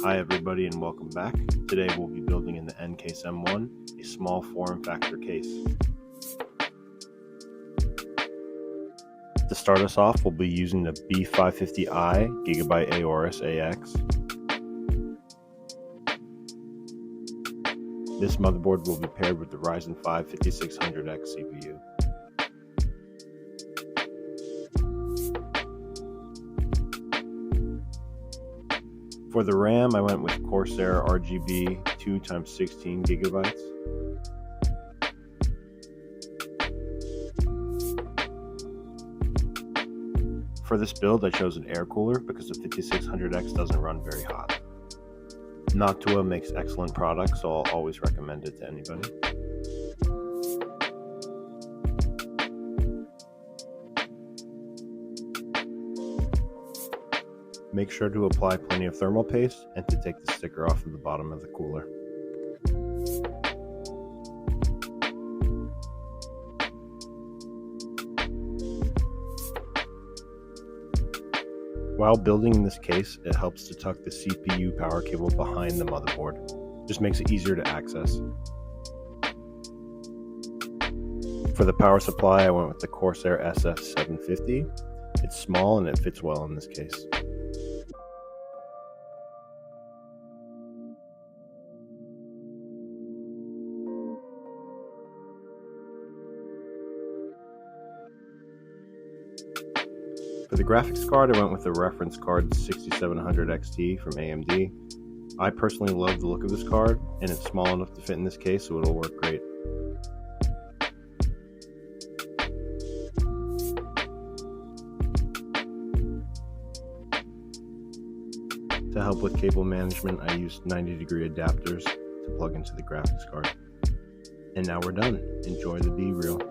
Hi everybody and welcome back. Today we'll be building in the Ncase M1, a small form factor case. To start us off, we'll be using the B550i GB Aorus AX. This motherboard will be paired with the Ryzen 5 5600X CPU. For the RAM, I went with Corsair RGB 2x16 GB. For this build, I chose an air cooler because the 5600X doesn't run very hot. Noctua makes excellent products, so I'll always recommend it to anybody. Make sure to apply plenty of thermal paste and to take the sticker off of the bottom of the cooler. While building in this case, it helps to tuck the CPU power cable behind the motherboard. Just makes it easier to access. For the power supply, I went with the Corsair SF750. It's small and it fits well in this case. For the graphics card, I went with the reference card 6700 XT from AMD. I personally love the look of this card, and it's small enough to fit in this case, so it'll work great. To help with cable management, I used 90-degree adapters to plug into the graphics card. And now we're done. Enjoy the B-reel.